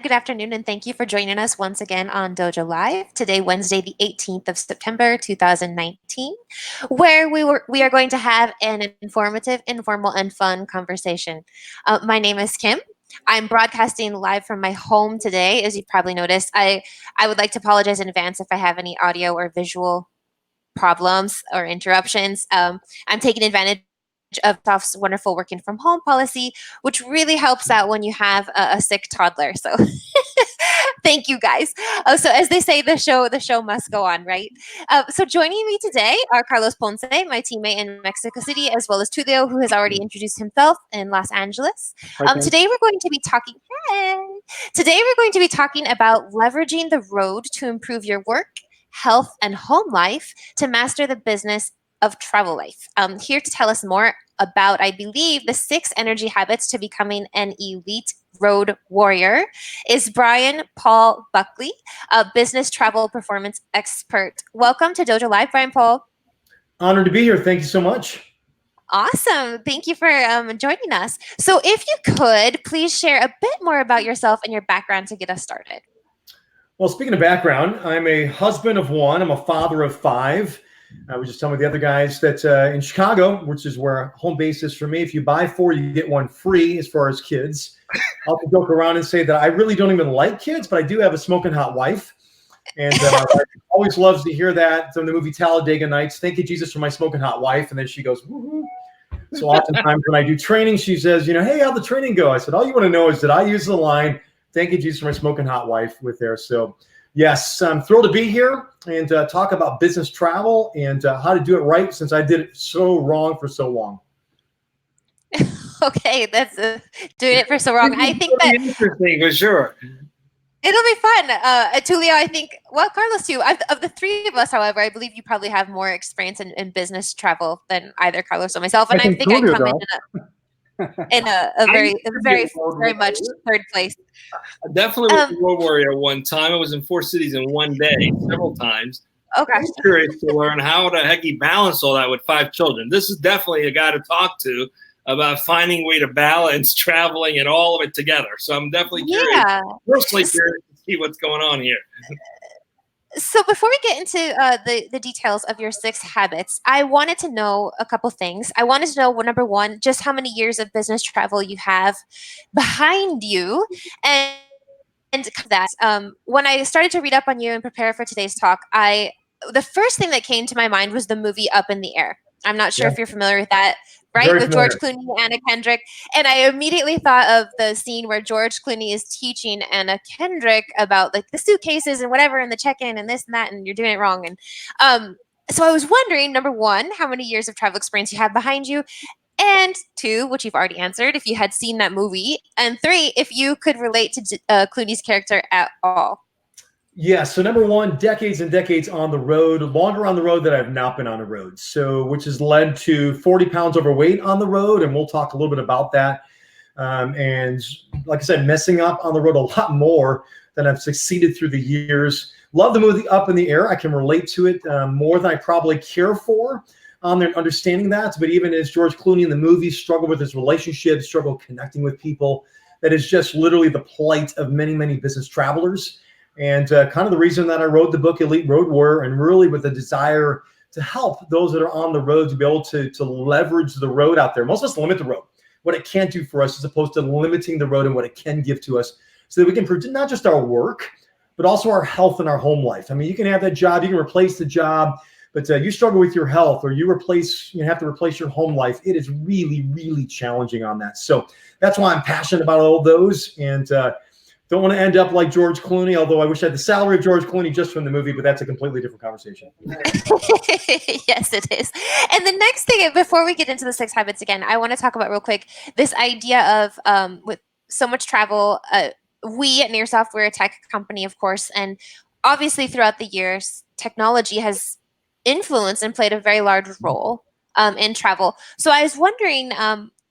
good afternoon, and thank you for joining us once again on Dojo Live. Today, Wednesday, the 18th of September, 2019, where we are going to have an informative, informal, and fun conversation. My name is Kim. I'm broadcasting live from my home today. As you probably noticed, I would like to apologize in advance if I have any audio or visual problems or interruptions. I'm taking advantage of Soft's wonderful working from home policy, which really helps out when you have a sick toddler. So thank you guys. So as they say, the show must go on, right? So joining me today are Carlos Ponce, my teammate in Mexico City, as well as Tulio, who has already introduced himself in Los Angeles. Today we're going to be talking. Hey, today we're going to be talking about leveraging the road to improve your work, health, and home life to master the business of travel life. Here to tell us more about, I believe, the 6 energy habits to becoming an elite road warrior is Brian Paul Buckley, a business travel performance expert. Welcome to Dojo Live, Brian Paul. Honored to be here. Thank you so much. Awesome. Thank you for joining us. So if you could, please share a bit more about yourself and your background to get us started. Well, speaking of background, I'm a husband of 1. I'm a father of 5. I was just telling the other guys that in Chicago, which is where home base is for me, if you buy 4, you get 1 free as far as kids. I'll joke around and say that I really don't even like kids, but I do have a smoking hot wife. And my wife always loves to hear that from the movie Talladega Nights. Thank you, Jesus, for my smoking hot wife. And then she goes, woohoo. So oftentimes when I do training, she says, hey, how'd the training go? I said, all you want to know is that I use the line, thank you, Jesus, for my smoking hot wife with there. So yes, I'm thrilled to be here and talk about business travel and how to do it right, since I did it so wrong for so long. Okay, that's doing it for so wrong. I think that interesting for sure. It'll be fun. Tulio, I think, well, Carlos too. Of the 3 of us, however, I believe you probably have more experience in business travel than either Carlos or myself. And I think I come in a very much third place. I definitely was a road warrior one time. I was in 4 cities in one day, several times. Oh gosh. I'm curious to learn how the heck he balanced all that with 5 children. This is definitely a guy to talk to about finding a way to balance traveling and all of it together. So I'm definitely curious, personally curious to see what's going on here. So before we get into the details of your 6 habits, I wanted to know a couple things. I wanted to know, well, number 1, just how many years of business travel you have behind you, and that when I started to read up on you and prepare for today's talk, the first thing that came to my mind was the movie Up in the Air. I'm not sure if you're familiar with that, right? Very with familiar. George Clooney and Anna Kendrick. And I immediately thought of the scene where George Clooney is teaching Anna Kendrick about like the suitcases and whatever and the check-in and this and that, and you're doing it wrong. And so I was wondering, number 1, how many years of travel experience you have behind you? And 2, which you've already answered, if you had seen that movie. And 3, if you could relate to Clooney's character at all. Yeah, so number 1, decades and decades on the road, longer on the road than I've not been on the road. So which has led to 40 pounds overweight on the road, and we'll talk a little bit about that. And like I said, messing up on the road a lot more than I've succeeded through the years. Love the movie Up in the Air. I can relate to it more than I probably care for. They're understanding that, but even as George Clooney in the movie struggled with his relationships, struggled connecting with people, that is just literally the plight of many, many business travelers. And kind of the reason that I wrote the book Elite Road Warrior, and really with a desire to help those that are on the road to be able to leverage the road out there. Most of us limit the road, what it can't do for us, as opposed to limiting the road and what it can give to us, so that we can improve not just our work, but also our health and our home life. I mean, you can have that job, you can replace the job, but you struggle with your health, or you have to replace your home life. It is really, really challenging on that. So that's why I'm passionate about all those, and don't want to end up like George Clooney, although I wish I had the salary of George Clooney just from the movie, but that's a completely different conversation. Yes, it is. And the next thing, before we get into the 6 habits again, I want to talk about real quick this idea of with so much travel, we at Nearsoft, we're a tech company, of course, and obviously throughout the years, technology has influenced and played a very large role in travel. So I was wondering,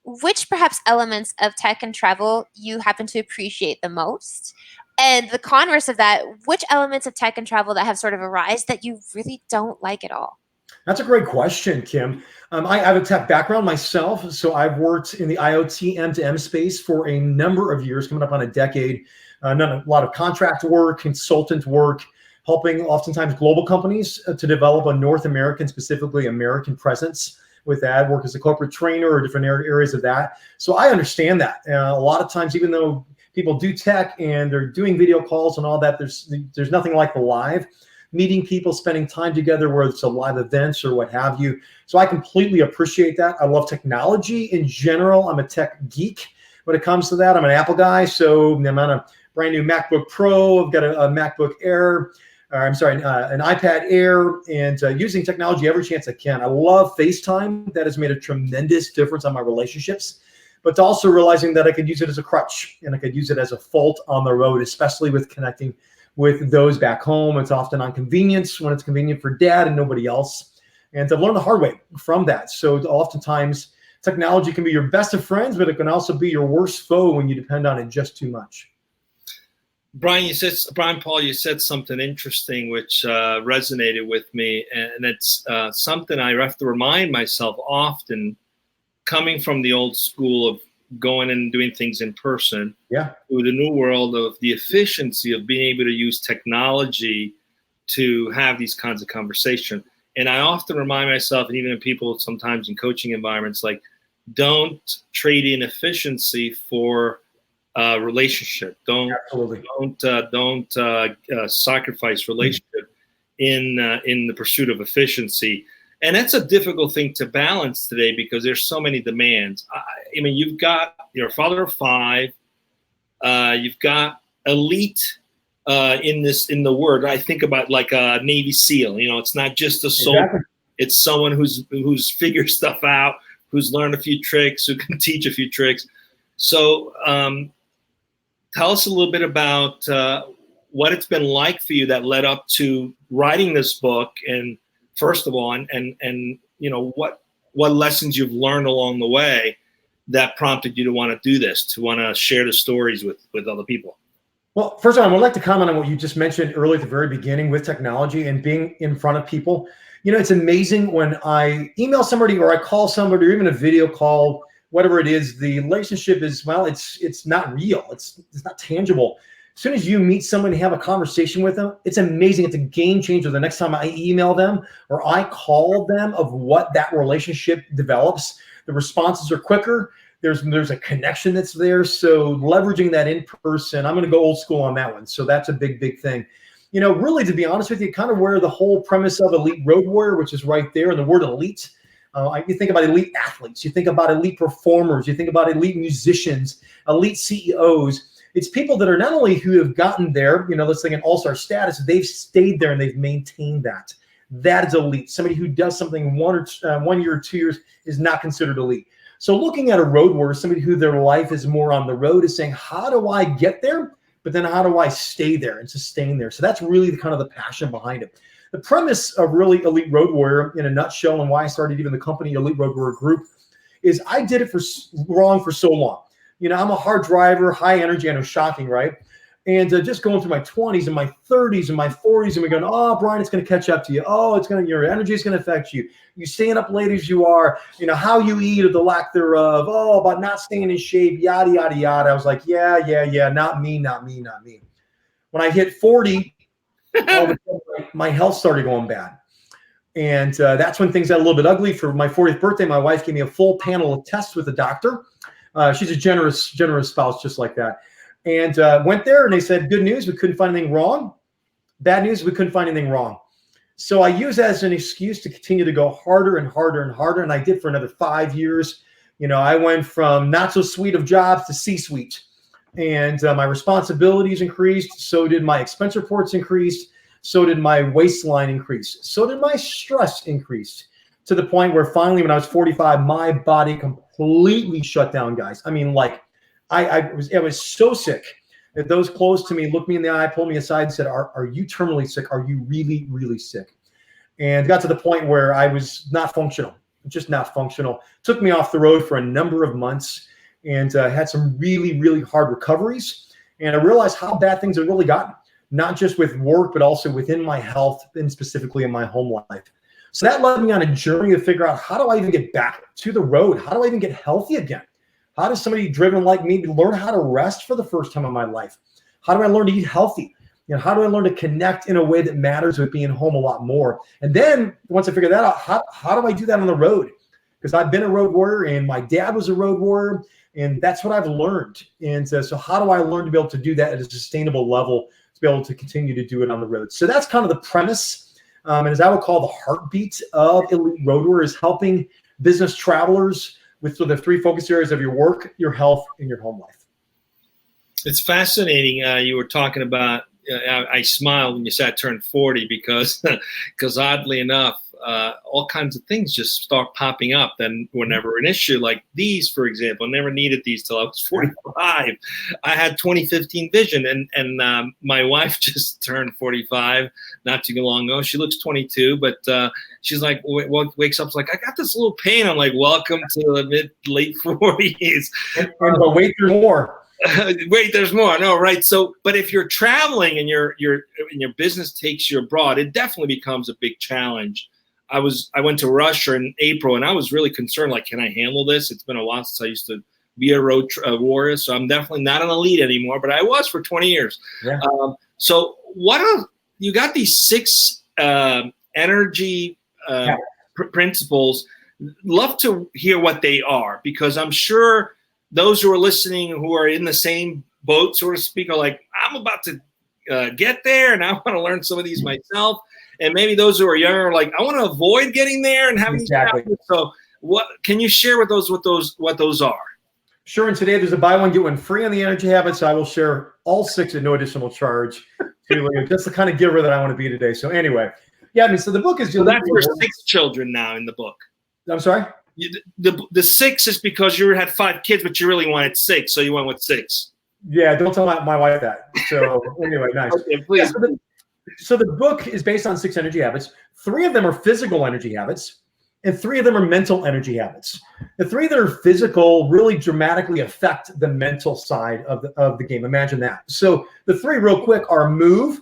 which perhaps elements of tech and travel you happen to appreciate the most? And the converse of that, which elements of tech and travel that have sort of arisen that you really don't like at all? That's a great question, Kim. I have a tech background myself, so I've worked in the IoT M2M space for a number of years, coming up on a decade. done a lot of contract work, consultant work, helping oftentimes global companies to develop a North American, specifically American presence with that, work as a corporate trainer or different areas of that. So I understand that. A lot of times, even though people do tech and they're doing video calls and all that, there's nothing like the live. Meeting people, spending time together, whether it's a live events or what have you. So I completely appreciate that. I love technology in general. I'm a tech geek when it comes to that. I'm an Apple guy, so I'm on a brand new MacBook Pro. I've got a MacBook Air. An iPad Air, and using technology every chance I can. I love FaceTime. That has made a tremendous difference on my relationships, but also realizing that I could use it as a crutch and I could use it as a fault on the road, especially with connecting with those back home. It's often on convenience when it's convenient for dad and nobody else. And I've learned the hard way from that. So oftentimes technology can be your best of friends, but it can also be your worst foe when you depend on it just too much. Brian, Paul, you said something interesting which resonated with me, and it's something I have to remind myself often, coming from the old school of going and doing things in person, to the new world of the efficiency of being able to use technology to have these kinds of conversation. And I often remind myself, and even people sometimes in coaching environments, like, don't trade in efficiency for relationship. Don't sacrifice relationship in the pursuit of efficiency. And that's a difficult thing to balance today because there's so many demands. I mean, you've got your father of five. You've got elite in the word. I think about like a Navy SEAL. You know, it's not just a soldier. Exactly. It's someone who's figured stuff out, who's learned a few tricks, who can teach a few tricks. So tell us a little bit about what it's been like for you that led up to writing this book, and first of all, and you know, what lessons you've learned along the way that prompted you to want to do this, to want to share the stories with other people. Well, first of all, I would like to comment on what you just mentioned early at the very beginning with technology and being in front of people. You know, it's amazing when I email somebody or I call somebody or even a video call, whatever it is, the relationship is, well, it's not real. It's not tangible. As soon as you meet someone and have a conversation with them, it's amazing. It's a game changer. The next time I email them or I call them of what that relationship develops, the responses are quicker. There's a connection that's there. So leveraging that in person, I'm going to go old school on that one. So that's a big, big thing. You know, really, to be honest with you, kind of where the whole premise of Elite Road Warrior, which is right there, and the word elite, you think about elite athletes, you think about elite performers, you think about elite musicians, elite CEOs. It's people that are not only who have gotten there, you know, let's think an all-star status, they've stayed there and they've maintained that. That is elite. Somebody who does something 1 year or 2 years is not considered elite. So looking at a road warrior, somebody who their life is more on the road, is saying, how do I get there? But then how do I stay there and sustain there? So that's really kind of the passion behind it. The premise of really Elite Road Warrior in a nutshell, and why I started even the company Elite Road Warrior Group, is I did it wrong for so long. You know, I'm a hard driver, high energy. I know, shocking, right? And just going through my 20s and my 30s and my 40s, and we're going, oh, Brian, it's going to catch up to you. Oh, your energy is going to affect you. You staying up late as you are, you know, how you eat or the lack thereof. Oh, about not staying in shape, yada, yada, yada. I was like, yeah, not me. When I hit 40, my health started going bad. And that's when things got a little bit ugly. For my 40th birthday, my wife gave me a full panel of tests with a doctor. She's a generous spouse, just like that. And went there and they said, good news, we couldn't find anything wrong. Bad news, we couldn't find anything wrong. So I used that as an excuse to continue to go harder and harder and harder. And I did for another 5 years. You know, I went from not so sweet of jobs to C-suite. And my responsibilities increased. So did my expense reports increase. So did my waistline increase. So did my stress increase, to the point where finally, when I was 45, my body completely shut down, guys. I mean, like, I was so sick that those close to me looked me in the eye, pulled me aside and said, are you terminally sick? Are you really, really sick? And got to the point where I was not functional, just not functional. Took me off the road for a number of months and had some really, really hard recoveries. And I realized how bad things had really gotten, not just with work, but also within my health and specifically in my home life. So that led me on a journey to figure out, how do I even get back to the road? How do I even get healthy again? How does somebody driven like me learn how to rest for the first time in my life? How do I learn to eat healthy? How do I learn to connect in a way that matters with being home a lot more? And then once I figure that out, how do I do that on the road? Because I've been a road warrior and my dad was a road warrior, and that's what I've learned. And so how do I learn to be able to do that at a sustainable level, to be able to continue to do it on the road? So that's kind of the premise. And as I would call the heartbeat of Elite Road Warrior, is helping business travelers with the three focus areas of your work, your health, and your home life. It's fascinating. You were talking about, I smiled when you said I turned 40 because oddly enough, all kinds of things just start popping up. Then whenever an issue like these, for example, I never needed these till I was 45. I had 2015 vision, and my wife just turned 45 not too long ago. She looks 22, but she's like, wakes up like, I got this little pain. I'm like, welcome to the late 40s. But wait, there's more. Wait, there's more. No, right. So, but if you're traveling and your business takes you abroad, it definitely becomes a big challenge. I went to Russia in April, and I was really concerned. Like, can I handle this? It's been a while since I used to be a road warrior, so I'm definitely not an elite anymore. But I was for 20 years. Yeah. So, you got these 6 energy principles? Love to hear what they are, because I'm sure those who are listening, who are in the same boat, so to speak, are like, I'm about to get there, and I want to learn some of these myself. And maybe those who are younger are like, I want to avoid getting there and having these happen. So, what can you share with those what those are? Sure. And today there's a buy one get one free on the energy habits. So I will share all 6 at no additional charge. That's the kind of giver that I want to be today. So anyway, so the book is. So that's for 6 children now in the book. I'm sorry. The 6 is because you had 5 kids, but you really wanted 6, so you went with 6. Yeah, don't tell my wife that. So anyway, nice. Okay, please. Yeah, so the book is based on 6 energy habits. 3 of them are physical energy habits, and 3 of them are mental energy habits. The 3 that are physical really dramatically affect the mental side of the game. Imagine that. So the 3 real quick are move,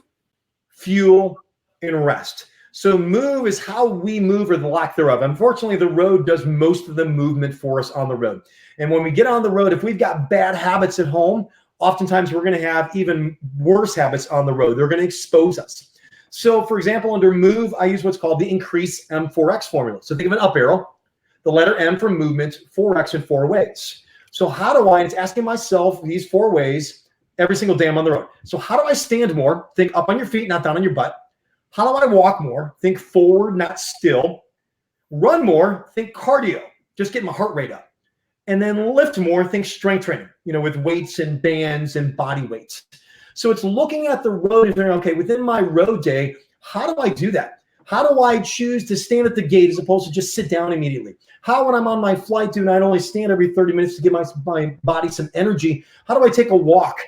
fuel, and rest. So move is how we move, or the lack thereof. Unfortunately, the road does most of the movement for us on the road. And when we get on the road, if we've got bad habits at home, oftentimes we're going to have even worse habits on the road. They're going to expose us. So for example, under move, I use what's called the increase M4X formula. So think of an up arrow, the letter M for movement, 4X in 4 ways. So how do I, and it's asking myself these 4 ways every single day I'm on the road. So how do I stand more? Think up on your feet, not down on your butt. How do I walk more? Think forward, not still. Run more, think cardio, just get my heart rate up. And then lift more, think strength training, with weights and bands and body weights. So it's looking at the road and saying, okay, within my road day, how do I do that? How do I choose to stand at the gate as opposed to just sit down immediately? How, when I'm on my flight, do not only stand every 30 minutes to give my body some energy, how do I take a walk?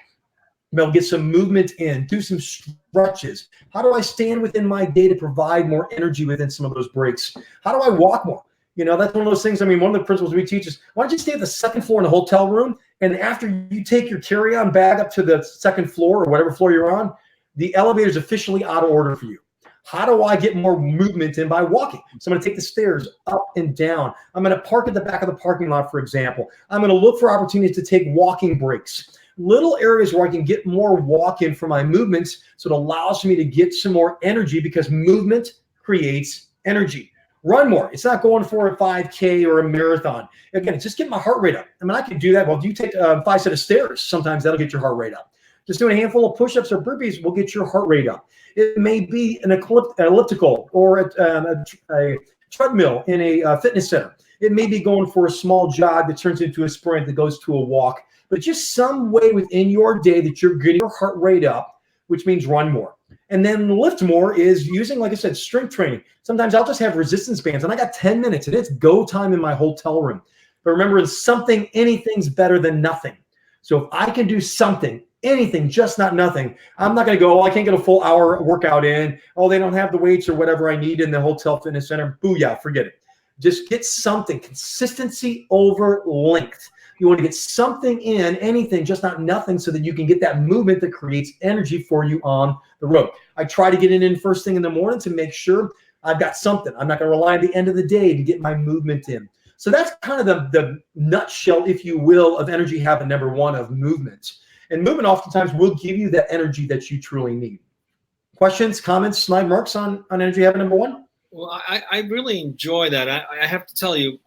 Get some movement in, do some stretches. How do I stand within my day to provide more energy within some of those breaks? How do I walk more? That's one of those things. I mean, one of the principles we teach is, why don't you stay at the 2nd floor in a hotel room, and after you take your carry-on bag up to the 2nd floor or whatever floor you're on, the elevator is officially out of order for you. How do I get more movement in by walking? So I'm going to take the stairs up and down. I'm going to park at the back of the parking lot, for example. I'm going to look for opportunities to take walking breaks. Little areas where I can get more walk in for my movements, so it allows me to get some more energy, because movement creates energy. Run more. It's not going for a 5K or a marathon. Again, it's just getting my heart rate up. I mean, I can do that. Well, if you take 5 sets of stairs, sometimes that'll get your heart rate up. Just doing a handful of push-ups or burpees will get your heart rate up. It may be an elliptical or a treadmill in a fitness center. It may be going for a small jog that turns into a sprint that goes to a walk. But just some way within your day that you're getting your heart rate up, which means run more. And then lift more is using, like I said, strength training. Sometimes I'll just have resistance bands, and I got 10 minutes, and it's go time in my hotel room. But remember, anything's better than nothing. So if I can do something, anything, just not nothing, I'm not going to go, I can't get a full hour workout in. Oh, they don't have the weights or whatever I need in the hotel fitness center. Booyah, forget it. Just get something. Consistency over length. You want to get something in, anything, just not nothing, so that you can get that movement that creates energy for you on the road. I try to get it in first thing in the morning to make sure I've got something. I'm not going to rely on the end of the day to get my movement in. So that's kind of the nutshell, if you will, of energy habit number 1 of movement. And movement oftentimes will give you that energy that you truly need. Questions, comments, slide marks on energy habit number one? Well, I really enjoy that. I have to tell you,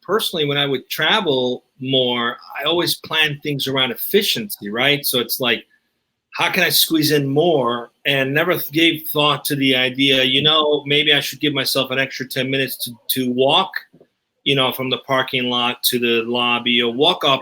personally, when I would travel more, I always planned things around efficiency, right? So it's like, how can I squeeze in more? And never gave thought to the idea, maybe I should give myself an extra 10 minutes to walk, from the parking lot to the lobby, or walk up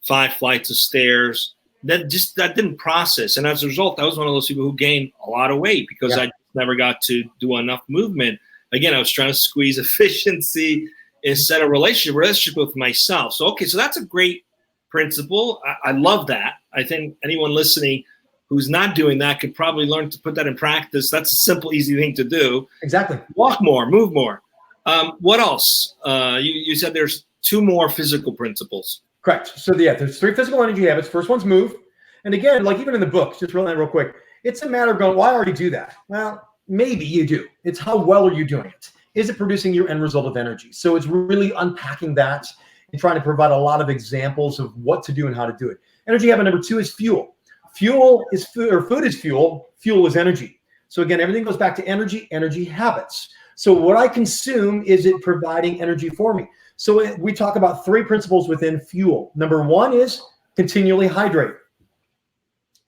5 flights of stairs. That didn't process. And as a result, I was one of those people who gained a lot of weight because I never got to do enough movement. Again, I was trying to squeeze efficiency instead of relationship with myself. So that's a great principle. I love that. I think anyone listening who's not doing that could probably learn to put that in practice. That's a simple, easy thing to do. Exactly. Walk more, move more. What else? You said there's 2 more physical principles. Correct. So there's 3 physical energy habits. First one's move. And again, like even in the book, just real quick, it's a matter of going, well, I already do that. Well, maybe you do. It's how well are you doing it? Is it producing your end result of energy? So it's really unpacking that and trying to provide a lot of examples of what to do and how to do it. Energy habit number 2 is fuel. Fuel is food, or food is fuel. Fuel is energy. So again, everything goes back to energy habits. So what I consume, is it providing energy for me? So we talk about 3 principles within fuel. Number 1 is continually hydrate.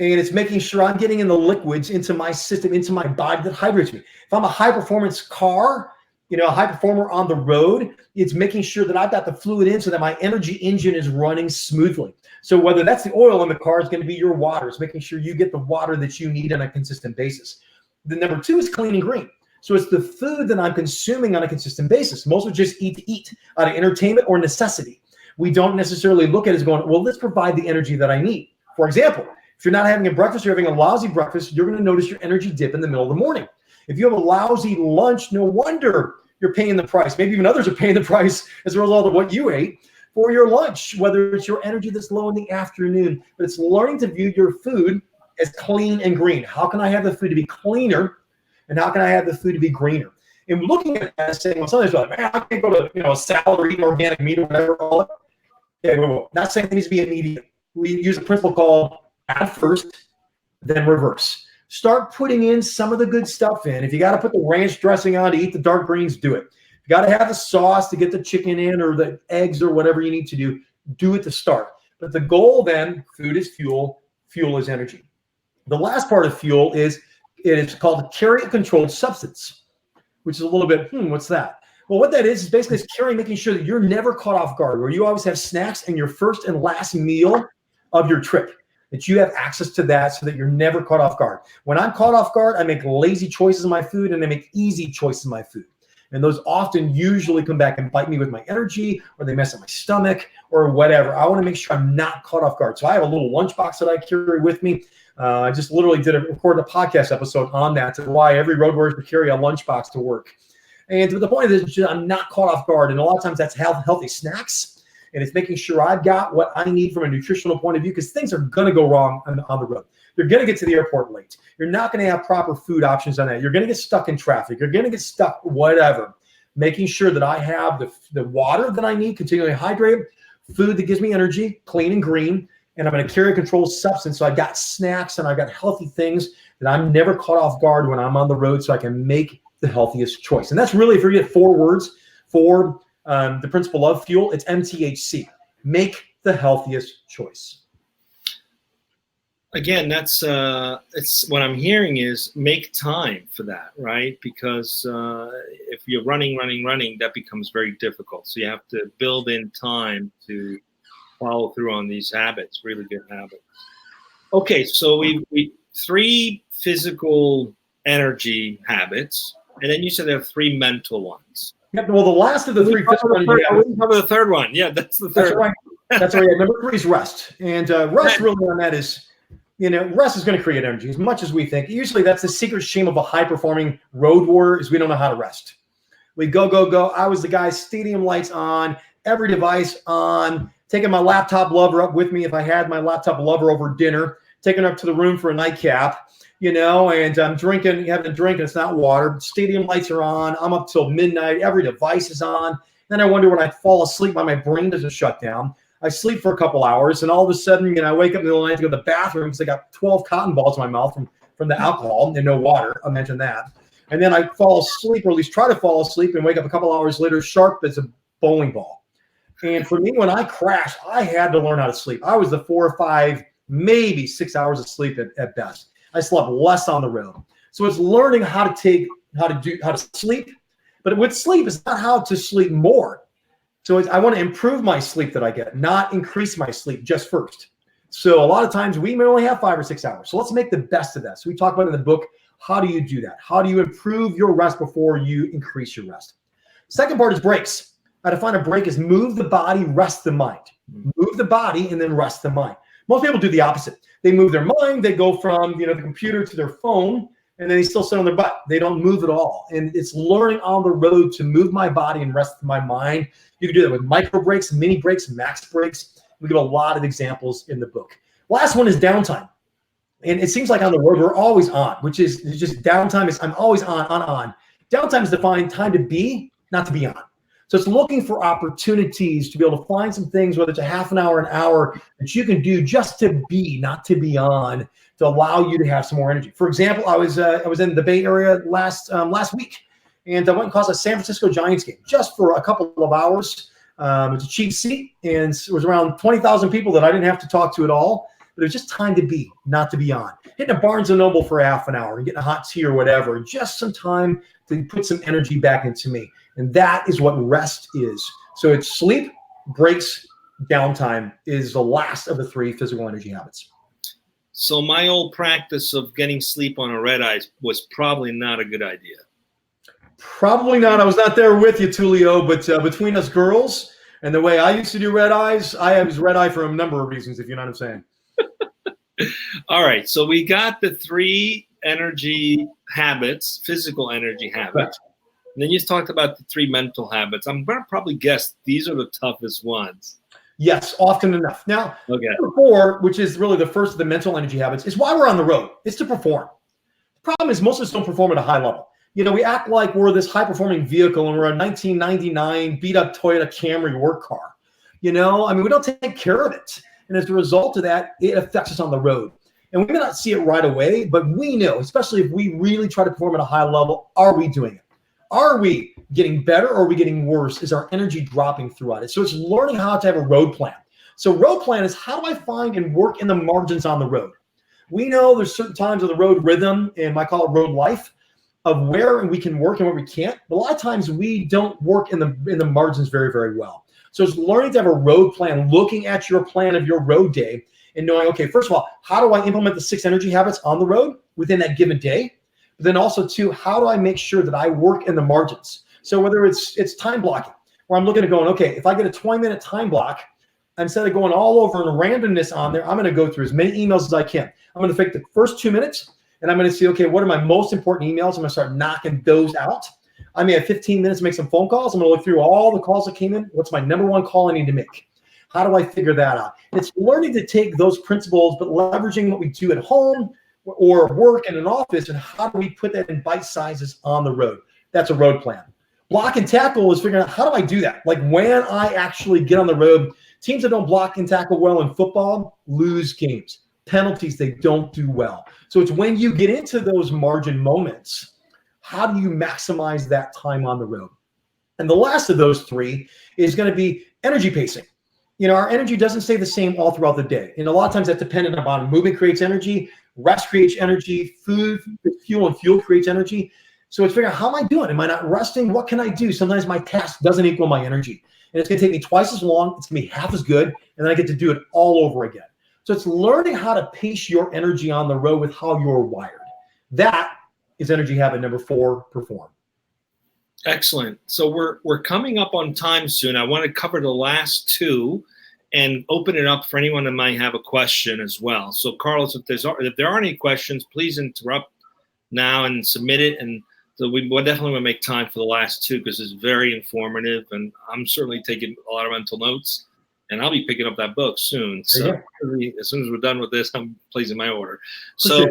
And it's making sure I'm getting in the liquids into my system, into my body that hydrates me. If I'm a high performance car, a high performer on the road, it's making sure that I've got the fluid in so that my energy engine is running smoothly. So whether that's the oil in the car, is going to be your water. It's making sure you get the water that you need on a consistent basis. The number 2 is clean and green. So it's the food that I'm consuming on a consistent basis. Most would just eat to eat out of entertainment or necessity. We don't necessarily look at it as going, well, let's provide the energy that I need. For example, if you're not having a breakfast, you're having a lousy breakfast, you're going to notice your energy dip in the middle of the morning. If you have a lousy lunch, no wonder you're paying the price. Maybe even others are paying the price as a result of what you ate for your lunch, whether it's your energy that's low in the afternoon. But it's learning to view your food as clean and green. How can I have the food to be cleaner? And how can I have the food to be greener? And looking at that, saying, well, somebody's like, man, I can't go to a salad or eat organic meat or whatever. Not saying it needs to be immediate. We use a principle called add first, then reverse. Start putting in some of the good stuff in. If you got to put the ranch dressing on to eat the dark greens, do it. If you got to have the sauce to get the chicken in or the eggs or whatever you need to do it to start. But the goal then, food is fuel, fuel is energy. The last part of fuel is, it is called a carrier-controlled substance, which is a little bit, what's that? Well, what that is basically carrying, making sure that you're never caught off guard, where you always have snacks in your first and last meal of your trip, that you have access to that so that you're never caught off guard. When I'm caught off guard, I make lazy choices in my food and I make easy choices in my food. And those often usually come back and bite me with my energy, or they mess up my stomach or whatever. I want to make sure I'm not caught off guard. So I have a little lunchbox that I carry with me. I just literally recorded a podcast episode on that, to why every road warrior should carry a lunchbox to work. And the point is, I'm not caught off guard. And a lot of times that's healthy snacks. And it's making sure I've got what I need from a nutritional point of view, because things are going to go wrong on the road. You're going to get to the airport late. You're not going to have proper food options on that. You're going to get stuck in traffic. You're going to get stuck, whatever. Making sure that I have the water that I need, continually hydrate, food that gives me energy, clean and green, and I'm going to carry a controlled substance. So I've got snacks and I've got healthy things that I'm never caught off guard when I'm on the road, so I can make the healthiest choice. And that's really, if you get 4 words for the principle of fuel, it's MTHC. Make the healthiest choice. Again, that's it's what I'm hearing is make time for that, right? Because if you're running, that becomes very difficult. So you have to build in time to follow through on these habits, really good habits. Okay, so we 3 physical energy habits, and then you said there are 3 mental ones. Yep. Well, the last of the 3 physical energy habits. I wouldn't cover the third one. Yeah, that's the third. That's right. That's right. Number 3 is rest, and rest really on that is, rest is going to create energy as much as we think. Usually, that's the secret shame of a high-performing road warrior, is we don't know how to rest. We go. I was the guy, stadium lights on, every device on, taking my laptop lover up with me if I had my laptop lover over dinner, taking her up to the room for a nightcap, and I'm drinking, having a drink, and it's not water. Stadium lights are on. I'm up till midnight. Every device is on. Then I wonder when I fall asleep why my brain doesn't shut down. I sleep for a couple hours, and all of a sudden, I wake up in the middle of the night to go to the bathroom because I got 12 cotton balls in my mouth from the alcohol and no water. I'll mention that. And then I fall asleep, or at least try to fall asleep, and wake up a couple hours later sharp as a bowling ball. And for me, when I crashed, I had to learn how to sleep. I was the 4 or 5, maybe 6 hours of sleep at best. I slept less on the road. So it's learning how to sleep. But with sleep, it's not how to sleep more. So I want to improve my sleep that I get, not increase my sleep just first. So a lot of times we may only have 5 or 6 hours. So let's make the best of that. So we talk about in the book, how do you do that? How do you improve your rest before you increase your rest? Second part is breaks. I define a break as move the body, rest the mind. Move the body and then rest the mind. Most people do the opposite. They move their mind. They go from the computer to their phone, and then they still sit on their butt. They don't move at all. And it's learning on the road to move my body and rest my mind. You can do that with micro breaks, mini breaks, max breaks. We give a lot of examples in the book. Last one is downtime. And it seems like on the road, we're always on, which is just downtime is I'm always on. Downtime is defined time to be, not to be on. So it's looking for opportunities to be able to find some things, whether it's a half an hour, that you can do just to be, not to be on, to allow you to have some more energy. For example, I was in the Bay Area last week, and I went and caused a San Francisco Giants game just for a couple of hours. It's a cheap seat, and it was around 20,000 people that I didn't have to talk to at all. But it was just time to be, not to be on. Hitting a Barnes & Noble for half an hour and getting a hot tea or whatever, just some time to put some energy back into me. And that is what rest is. So it's sleep, breaks, downtime is the last of the 3 physical energy habits. So my old practice of getting sleep on a red eye was probably not a good idea. Probably not. I was not there with you, Tulio, but between us girls and the way I used to do red eyes, I have red eye for a number of reasons, if you know what I'm saying. All right. So we got the 3 energy habits, physical energy habits. Right. And then you talked about the 3 mental habits. I'm going to probably guess these are the toughest ones. Yes, often enough. Now, okay. Number 4, which is really the first of the mental energy habits, is why we're on the road. It's to perform. The problem is most of us don't perform at a high level. We act like we're this high-performing vehicle and we're a 1999 beat-up Toyota Camry work car. We don't take care of it. And as a result of that, it affects us on the road. And we may not see it right away, but we know, especially if we really try to perform at a high level, are we doing it? Are we getting better or are we getting worse? Is our energy dropping throughout it? So it's learning how to have a road plan. So road plan is how do I find and work in the margins on the road? We know there's certain times of the road rhythm, and I call it road life, of where we can work and where we can't. But a lot of times we don't work in the margins very, very well. So it's learning to have a road plan, looking at your plan of your road day and knowing, okay, first of all, how do I implement the 6 energy habits on the road within that given day? But then also, 2, how do I make sure that I work in the margins? So whether it's time blocking, where I'm looking at going, okay, if I get a 20-minute time block, instead of going all over and randomness on there, I'm going to go through as many emails as I can. I'm going to take the first 2 minutes, and I'm going to see, okay, what are my most important emails? I'm going to start knocking those out. I may have 15 minutes to make some phone calls. I'm going to look through all the calls that came in. What's my number 1 call I need to make? How do I figure that out? It's learning to take those principles, but leveraging what we do at home or work in an office, and how do we put that in bite sizes on the road? That's a road plan. Block and tackle is figuring out, how do I do that? Like when I actually get on the road, teams that don't block and tackle well in football lose games. Penalties, they don't do well. So it's when you get into those margin moments, how do you maximize that time on the road? And the last of those 3 is going to be energy pacing. Our energy doesn't stay the same all throughout the day. And a lot of times that's dependent upon movement creates energy, rest creates energy, fuel creates energy. So it's figuring out, how am I doing? Am I not resting? What can I do? Sometimes my task doesn't equal my energy. And it's going to take me twice as long. It's going to be half as good. And then I get to do it all over again. So it's learning how to pace your energy on the road with how you're wired. That is energy habit number 4, perform. Excellent. So we're coming up on time soon. I want to cover the last 2 and open it up for anyone that might have a question as well. So Carlos, if there are any questions, please interrupt now and submit it. And so we definitely want to make time for the last 2 because it's very informative, and I'm certainly taking a lot of mental notes. And I'll be picking up that book soon. So as soon as we're done with this, I'm placing my order. So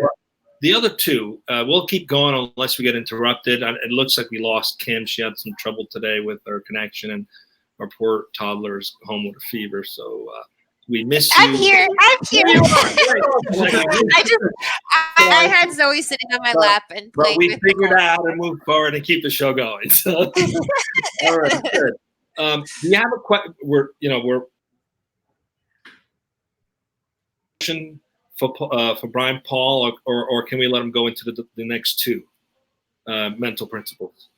the other 2, we'll keep going unless we get interrupted. It looks like we lost Kim. She had some trouble today with her connection, and our poor toddler's home with a fever. So we miss you. I'm here. I had Zoe sitting on my lap and playing. But we figured out and moved forward and keep the show going. So, all right, good. Do you have a question? We're for Brian Paul, or can we let him go into the next two mental principles?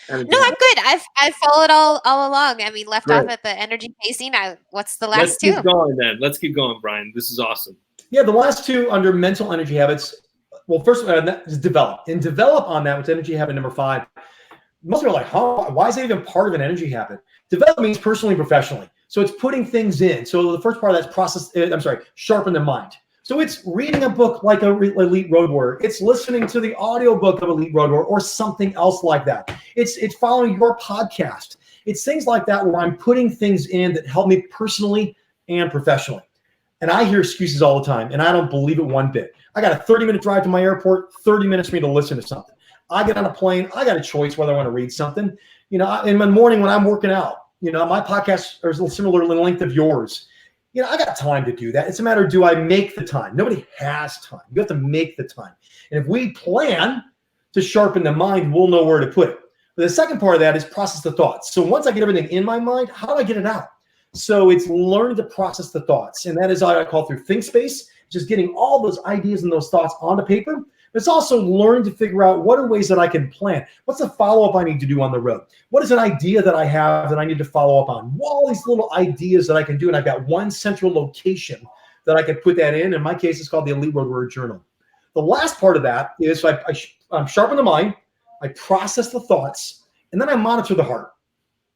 No, I'm good. I've followed all along. I mean, left off at the energy pacing. What's the last two? Let's keep going then. Let's keep going, Brian. This is awesome. Yeah, the last two under mental energy habits. Well, first is develop. And develop on that, with energy habit number 5. Most people are like, why is that even part of an energy habit? Develop means personally and professionally. So it's putting things in. So the first part of that's sharpen the mind. So it's reading a book like Elite Road Warrior. It's listening to the audiobook of Elite Road Warrior or something else like that. It's following your podcast. It's things like that where I'm putting things in that help me personally and professionally. And I hear excuses all the time, and I don't believe it one bit. I got a 30-minute drive to my airport, 30 minutes for me to listen to something. I get on a plane, I got a choice whether I want to read something. In the morning when I'm working out, my podcasts are similar in the length of yours. I got time to do that. It's a matter of, do I make the time? Nobody has time. You have to make the time. And if we plan to sharpen the mind, we'll know where to put it. But the second part of that is process the thoughts. So once I get everything in my mind, how do I get it out? So it's learning to process the thoughts. And that is what I call through ThinkSpace, just getting all those ideas and those thoughts onto paper. It's also learning to figure out what are ways that I can plan. What's the follow-up I need to do on the road? What is an idea that I have that I need to follow up on? All these little ideas that I can do, and I've got one central location that I can put that in. In my case, it's called the Elite Road Warrior Journal. The last part of that is I sharpen the mind, I process the thoughts, and then I monitor the heart.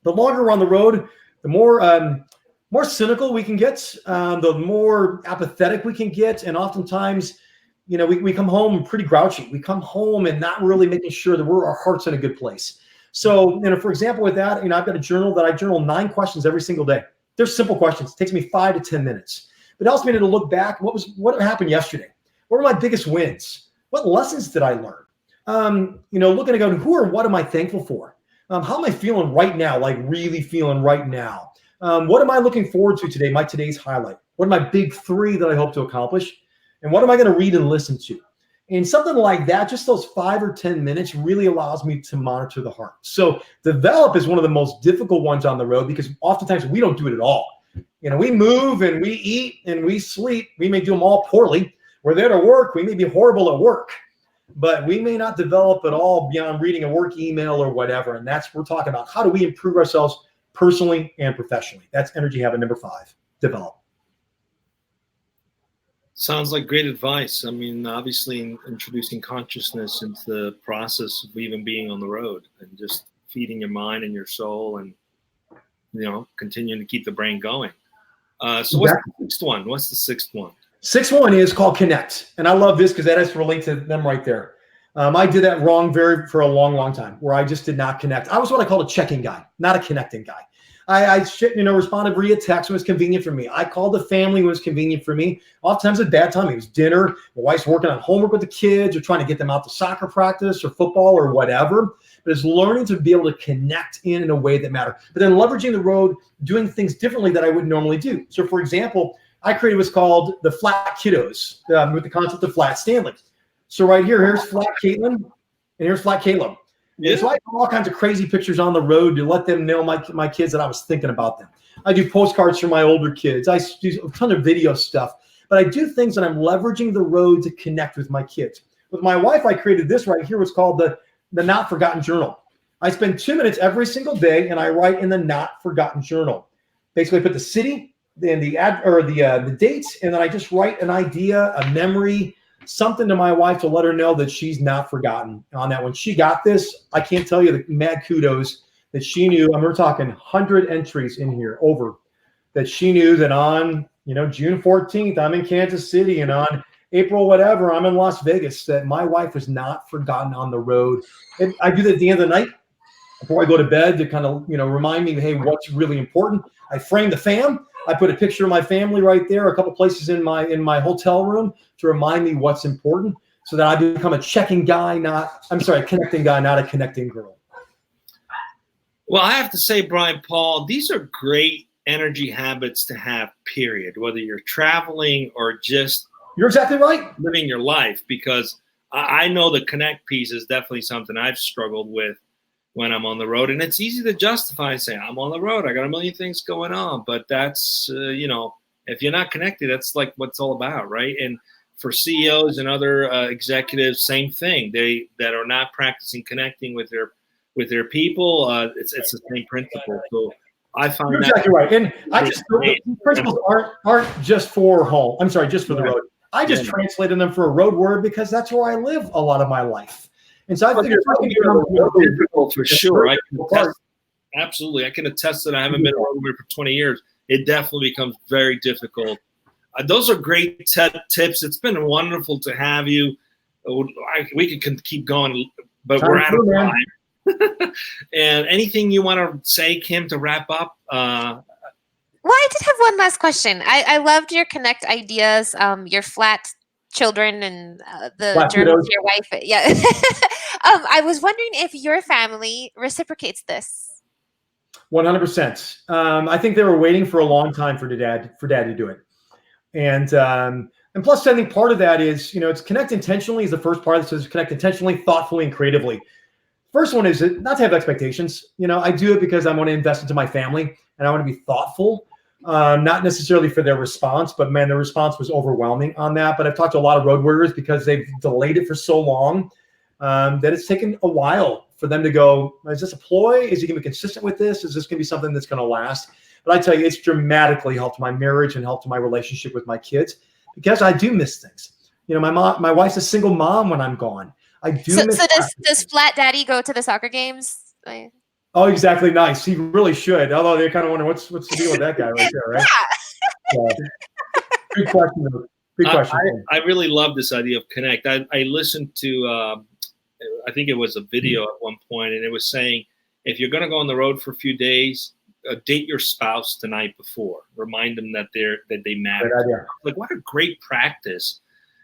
The longer we're on the road, the more cynical we can get, the more apathetic we can get, and oftentimes, we come home pretty grouchy. We come home and not really making sure that our heart's in a good place. So, for example, with that, I've got a journal that I journal 9 questions every single day. They're simple questions. It takes me 5 to 10 minutes. But it helps me to look back. What happened yesterday? What were my biggest wins? What lessons did I learn? Looking to go, who or what am I thankful for? How am I feeling right now? Like really feeling right now. What am I looking forward to today? Today's highlight. What are my big 3 that I hope to accomplish? And what am I going to read and listen to? And something like that, just those 5 or 10 minutes really allows me to monitor the heart. So develop is one of the most difficult ones on the road because oftentimes we don't do it at all. We move and we eat and we sleep. We may do them all poorly. We're there to work. We may be horrible at work, but we may not develop at all beyond reading a work email or whatever. And we're talking about how do we improve ourselves personally and professionally. That's energy habit number 5, develop. Sounds like great advice. I mean, obviously introducing consciousness into the process of even being on the road and just feeding your mind and your soul and, continuing to keep the brain going. So what's the 6th one? What's the 6th one? 6th one is called connect. And I love this because that has to relate to them right there. I did that wrong for a long, long time where I just did not connect. I was what I called a checking guy, not a connecting guy. I responded via text when it was convenient for me. I called the family when it was convenient for me. Oftentimes at bad time, it was dinner. My wife's working on homework with the kids or trying to get them out to soccer practice or football or whatever. But it's learning to be able to connect in a way that matters. But then leveraging the road, doing things differently that I wouldn't normally do. So for example, I created what's called the Flat Kiddos with the concept of Flat Stanley. So right here's Flat Caitlin, and here's Flat Caleb. Yeah. So I do all kinds of crazy pictures on the road to let them know my kids that I was thinking about them. I do postcards for my older kids. I do a ton of video stuff. But I do things that I'm leveraging the road to connect with my kids. With my wife, I created this right here, what's called the Not Forgotten Journal. I spend 2 minutes every single day, and I write in the Not Forgotten Journal. Basically, I put the city, then the dates, and then I just write an idea, a memory, something to my wife to let her know that she's not forgotten on that. When she got this, I can't tell you the mad kudos that she knew. And we're talking 100 entries in here over that she knew that on, June 14th, I'm in Kansas City, and on April, whatever, I'm in Las Vegas, that my wife was not forgotten on the road. And I do that at the end of the night before I go to bed to kind of, remind me, hey, what's really important. I frame the fam. I put a picture of my family right there, a couple places in my hotel room to remind me what's important so that I become a checking guy, a connecting guy, not a connecting girl. Well, I have to say, Brian Paul, these are great energy habits to have, period, whether you're traveling or just you're exactly right, living your life, because I know the connect piece is definitely something I've struggled with when I'm on the road. And it's easy to justify and say, I'm on the road, I got a million things going on. But that's, if you're not connected, that's like what it's all about, right? And for CEOs and other executives, same thing. They that are not practicing connecting with their people, it's the same principle. So I find you're that exactly right. And I just these principles aren't just for home. I'm sorry, just for the road. I just translated them for a road word because that's where I live a lot of my life. And so I think it's difficult for sure. Absolutely, I can attest that I haven't been a road warrior for 20 years. It definitely becomes very difficult. Those are great tips. It's been wonderful to have you. We can keep going, but we're out of time. And anything you want to say, Kim, to wrap up? Well, I did have one last question. I loved your connect ideas, your flat children and the journal to your wife. Yeah. I was wondering if your family reciprocates this. 100%. I think they were waiting for a long time for dad to do it. And plus, I think part of that is, it's connect intentionally is the first part. That says connect intentionally, thoughtfully, and creatively. First one is not to have expectations. I do it because I want to invest into my family and I want to be thoughtful, not necessarily for their response, but man, the response was overwhelming on that. But I've talked to a lot of road warriors because they've delayed it for so long that it's taken a while for them to go, is this a ploy? Is he going to be consistent with this? Is this going to be something that's going to last? But I tell you, it's dramatically helped my marriage and helped my relationship with my kids because I do miss things. My wife's a single mom when I'm gone. I do. So does Flat Daddy go to the soccer games? Oh, exactly. Nice. He really should. Although they're kind of wondering what's the deal with that guy right there, right? Yeah. Good question. Good question. I really love this idea of connect. I listened to, I think it was a video at one point, and it was saying, if you're going to go on the road for a few days, date your spouse the night before. Remind them that they matter. Like, what a great practice.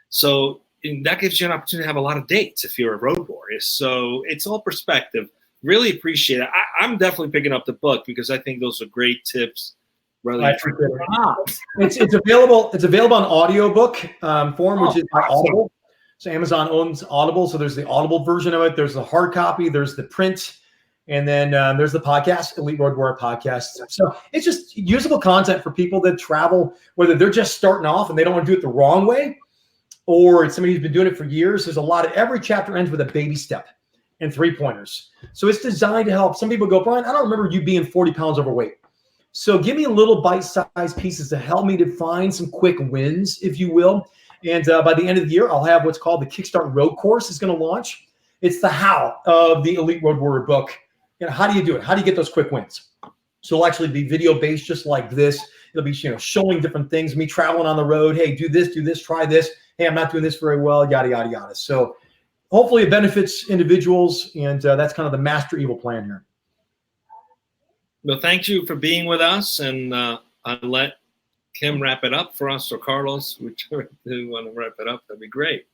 So that gives you an opportunity to have a lot of dates if you're a road warrior. So it's all perspective. Really appreciate it. I'm definitely picking up the book because I think those are great tips. It's available. It's available on audiobook form, which is by Audible. So Amazon owns Audible. So there's the Audible version of it. There's the hard copy. There's the print. And then there's the podcast, Elite Road Warrior Podcast. So it's just usable content for people that travel, whether they're just starting off and they don't want to do it the wrong way, or it's somebody who's been doing it for years. There's every chapter ends with a baby step and 3 pointers. So it's designed to help. Some people go, Brian, I don't remember you being 40 pounds overweight. So give me little bite-sized pieces to help me to find some quick wins, if you will. And by the end of the year, I'll have what's called the Kickstart Road Course is going to launch. It's the how of the Elite Road Warrior book. How do you do it? How do you get those quick wins? So it'll actually be video-based just like this. It'll be showing different things, me traveling on the road. Hey, do this, try this. Hey, I'm not doing this very well, yada, yada, yada. So hopefully it benefits individuals, and that's kind of the master evil plan here. Well, thank you for being with us, and I'll let Kim wrap it up for us, or Carlos, whichever you want to wrap it up. That'd be great.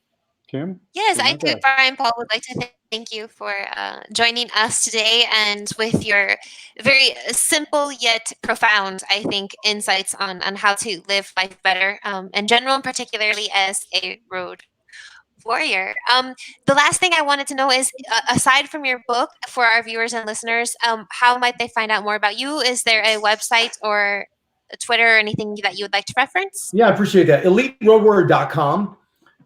Kim? Yes, I too, Brian Paul, would like to thank you for joining us today and with your very simple yet profound, I think, insights on how to live life better in general, and particularly as a road warrior. The last thing I wanted to know is, aside from your book, for our viewers and listeners, how might they find out more about you? Is there a website or a Twitter or anything that you would like to reference? Yeah, I appreciate that. EliteRoadWarrior.com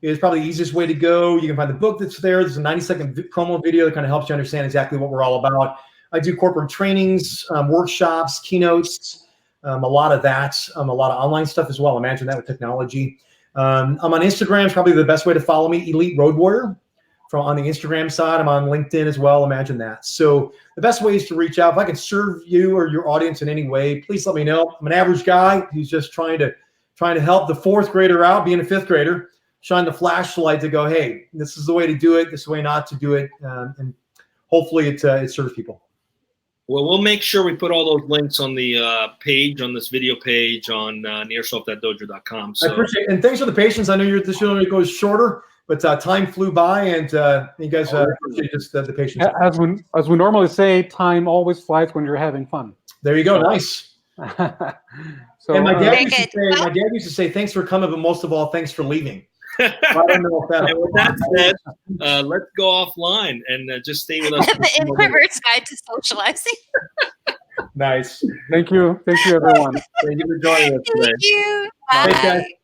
is probably the easiest way to go. You can find the book that's there. There's a 90-second promo video that kind of helps you understand exactly what we're all about. I do corporate trainings, workshops, keynotes, a lot of that, a lot of online stuff as well. Imagine that with technology. I'm on Instagram. It's probably the best way to follow me, Elite Road Warrior. On the Instagram side, I'm on LinkedIn as well. Imagine that. So the best way is to reach out. If I can serve you or your audience in any way, please let me know. I'm an average guy who's just trying to help the fourth grader out, being a fifth grader. Shine the flashlight to go, hey, this is the way to do it. This is the way not to do it. And hopefully it serves people. Well, we'll make sure we put all those links on the page, on this video page on nearself.dojo.com. So. I appreciate it. And thanks for the patience. I know this show goes shorter, But time flew by, and you guys appreciate just the patience. As we normally say, time always flies when you're having fun. There you go. Nice. So, and my dad used to say, "Thanks for coming, but most of all, thanks for leaving." I don't know if that. And with that said, let's go offline and just stay with us. The Introvert's Guide to Socializing. Nice. Thank you, everyone. Thank you for joining us today. Thank you. Bye. Bye.